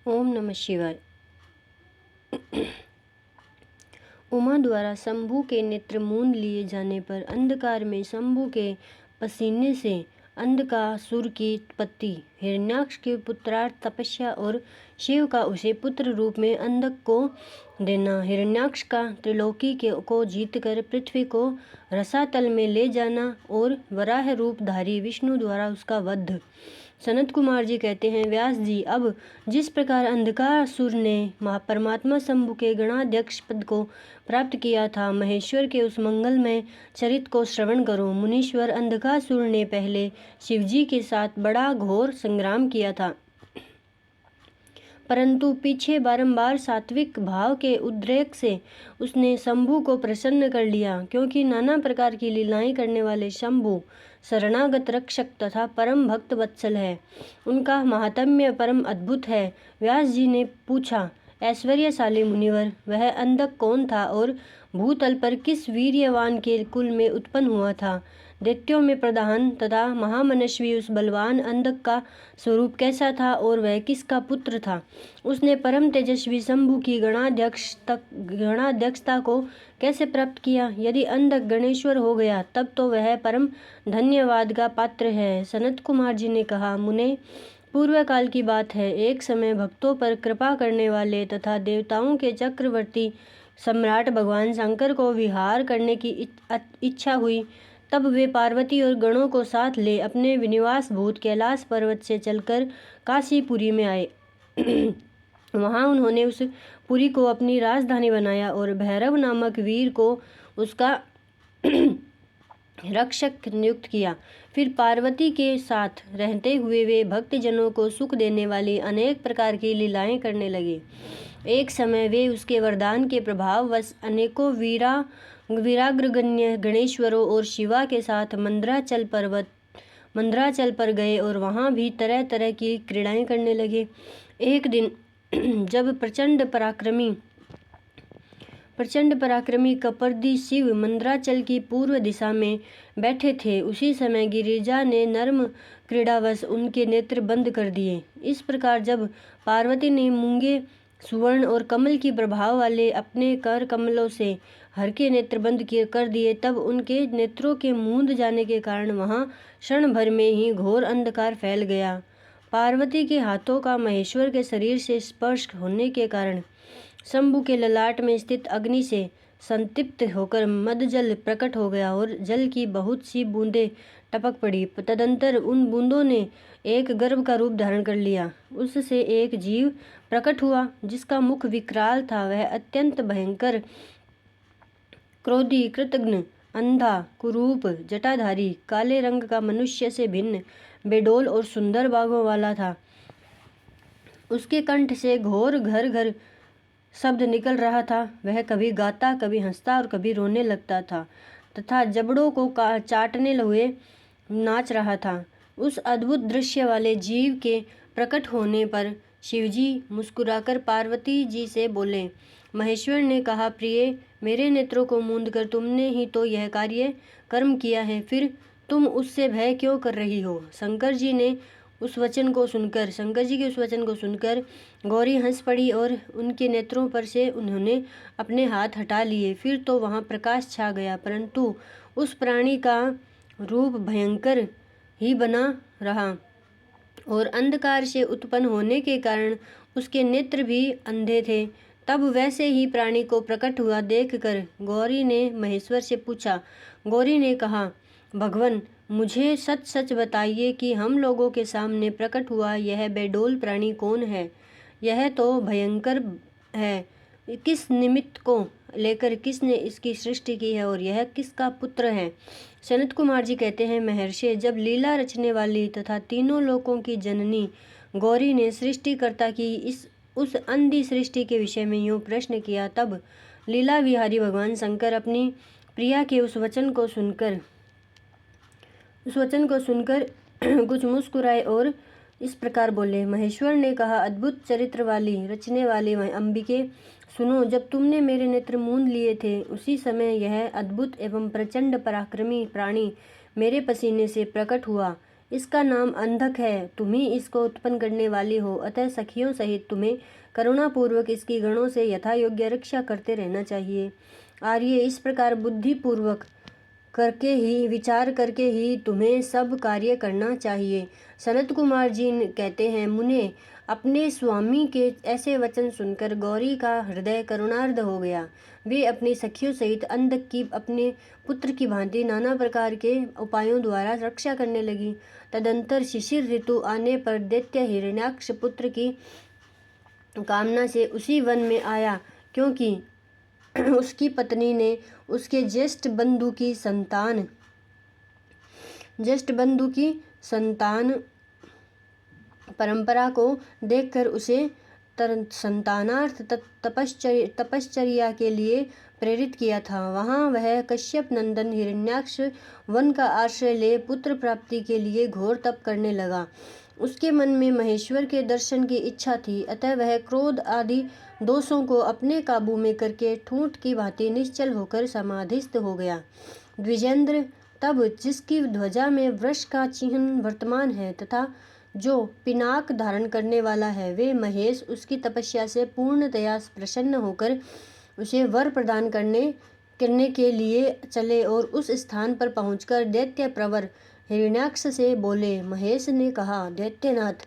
ओम नमः शिवाय। उमा द्वारा शंभु के नेत्र मूंद लिए जाने पर अंधकार में शंभु के पसीने से अंधकासुर की उत्पत्ति, हिरण्याक्ष के पुत्रार्थ तपस्या और शिव का उसे पुत्र रूप में अंधक को देना, हिरण्याक्ष का त्रिलोकी को जीतकर पृथ्वी को रसातल में ले जाना और वराह रूपधारी विष्णु द्वारा उसका वध। सनत कुमार जी कहते हैं, व्यास जी, अब जिस प्रकार अंधकासुर ने परमात्मा शंभु के गणाध्यक्ष पद को प्राप्त किया था, महेश्वर के उस मंगलमय चरित को श्रवण करो। मुनीश्वर, अंधकासुर ने पहले शिवजी के साथ बड़ा घोर संग्राम किया था, परंतु पीछे बारंबार सात्विक भाव के उद्रेक से उसने शंभु को प्रसन्न कर लिया, क्योंकि नाना प्रकार की लीलाएं करने वाले शंभु शरणागत रक्षक तथा परम भक्त वत्सल है। उनका महात्म्य परम अद्भुत है। व्यास जी ने पूछा, ऐश्वर्यशाली मुनिवर, वह अंधक कौन था और भूतल पर किस वीर्यवान के कुल में उत्पन्न हुआ था? दैत्यों में प्रधान तथा महामनस्वी उस बलवान अंधक का स्वरूप कैसा था और वह किसका पुत्र था? उसने परम तेजस्वी शंभु की गणाध्यक्षता को कैसे प्राप्त किया? यदि अंधक गणेश्वर हो गया तब तो वह परम धन्यवाद का पात्र है। सनत कुमार जी ने कहा, मुने, पूर्व काल की बात है। एक समय भक्तों पर कृपा करने वाले तथा देवताओं के चक्रवर्ती सम्राट भगवान शंकर को विहार करने की इच्छा हुई। तब वे पार्वती और गणों को साथ ले अपने निवास भूत कैलाश पर्वत से चलकर काशीपुरी में आए। वहां उन्होंने उस पुरी को अपनी राजधानी बनाया और भैरव नामक वीर को उसका रक्षक नियुक्त किया। फिर पार्वती के साथ रहते हुए वे भक्तजनों को सुख देने वाली अनेक प्रकार की लीलाएं करने लगे। एक समय वे उसके वरदान के प्रभाववश अनेकों वीराग्रगण्य गणेश्वरों और शिवा के साथ मंदराचल पर गए और वहां भी तरह तरह की क्रीड़ाएं करने लगे। एक दिन जब प्रचंड पराक्रमी कपर्दी शिव मंदराचल की पूर्व दिशा में बैठे थे, उसी समय गिरिजा ने नर्म क्रीड़ावश उनके नेत्र बंद कर दिए। इस प्रकार जब पार्वती ने मूंगे, सुवर्ण और कमल की प्रभाव वाले अपने कर कमलों से हर के नेत्र बंद कर दिए, तब उनके नेत्रों के मूंद जाने के कारण वहां क्षण भर में ही घोर अंधकार फैल गया। पार्वती के हाथों का महेश्वर के शरीर से स्पर्श होने के कारण शंभु के ललाट में स्थित अग्नि से संतृप्त होकर मदजल प्रकट हो गया और जल की बहुत सी बूंदें टपक पड़ी। तदंतर उन बूंदों ने एक गर्भ का रूप धारण कर लिया। उससे एक जीव प्रकट हुआ जिसका मुख विकराल था। वह अत्यंत भयंकर, क्रोधी, कृतघ्न, अंधा, कुरूप, जटाधारी, काले रंग का, मनुष्य से भिन्न, बेडोल और सुंदर बागों वाला था। उसके कंठ से घोर घर घर शब्द निकल रहा था। वह कभी गाता, कभी हंसता और कभी रोने लगता था तथा जबड़ों को चाटने हुए नाच रहा था। उस अद्भुत दृश्य वाले जीव के प्रकट होने पर शिवजी मुस्कुराकर पार्वती जी से बोले। महेश्वर ने कहा, प्रिय, मेरे नेत्रों को मूंद कर तुमने ही तो यह कर्म किया है, फिर तुम उससे भय क्यों कर रही हो? शंकर जी के उस वचन को सुनकर गौरी हंस पड़ी और उनके नेत्रों पर से उन्होंने अपने हाथ हटा लिए। फिर तो वहां प्रकाश छा गया, परंतु उस प्राणी का रूप भयंकर ही बना रहा और अंधकार से उत्पन्न होने के कारण उसके नेत्र भी अंधे थे। तब वैसे ही प्राणी को प्रकट हुआ देखकर गौरी ने महेश्वर से पूछा। गौरी ने कहा, भगवन, मुझे सच सच बताइए कि हम लोगों के सामने प्रकट हुआ यह बेडोल प्राणी कौन है? यह तो भयंकर है। किस निमित्त को लेकर किसने इसकी सृष्टि की है और यह किसका पुत्र है? सनत कुमार जी कहते हैं, महर्षि, जब लीला रचने वाली तथा तीनों लोकों की जननी गौरी ने सृष्टिकर्ता की उस अंधी सृष्टि के विषय में यूं प्रश्न किया, तब लीला विहारी भगवान शंकर अपनी प्रिया के उस वचन को सुनकर कुछ मुस्कुराए और इस प्रकार बोले। महेश्वर ने कहा, अद्भुत चरित्र वाली, रचने वाली अंबिके, सुनो, जब तुमने मेरे नेत्र मूंद लिए थे, उसी समय यह अद्भुत एवं प्रचंड पराक्रमी प्राणी मेरे पसीने से प्रकट हुआ। इसका नाम अंधक है, तुम ही इसको उत्पन्न करने वाली हो, अतः सखियों सहित तुम्हें करुणापूर्वक इसकी गणों से यथा योग्य रक्षा करते रहना चाहिए। आर्य, इस प्रकार बुद्धिपूर्वक करके ही विचार करके ही तुम्हें सब कार्य करना चाहिए। सनत कुमार जी कहते हैं, मुने, अपने स्वामी के ऐसे वचन सुनकर गौरी का हृदय करुणार्ध हो गया। वे अपनी सखियों सहित अंधक की अपने पुत्र की भांति नाना प्रकार के उपायों द्वारा रक्षा करने लगी। तदंतर शिशिर ऋतु आने पर दैत्य हिरण्याक्ष पुत्र की कामना से उसी वन में आया, क्योंकि उसकी पत्नी ने उसके ज्येष्ठ बंधु की संतान परंपरा को देखकर उसे संतानार्थ तपश्चर्या के लिए प्रेरित किया था। वहाँ वह कश्यप नंदन हिरण्याक्ष वन का आश्रय ले पुत्र प्राप्ति के लिए घोर तप करने लगा। उसके मन में महेश्वर के दर्शन की इच्छा थी, अतः वह क्रोध आदि दोषों को अपने काबू में करके ठूंठ की भांति निश्चल होकर समाधिस्थ हो गया। द्विजेंद्र, तब जिसकी ध्वजा में वृष का चिन्ह वर्तमान है तथा जो पिनाक धारण करने वाला है, वे महेश उसकी तपस्या से पूर्णतया प्रसन्न होकर उसे वर प्रदान करने के लिए चले और उस स्थान पर पहुंचकर दैत्य प्रवर हिरण्याक्ष से बोले। महेश ने कहा, दैत्यनाथ,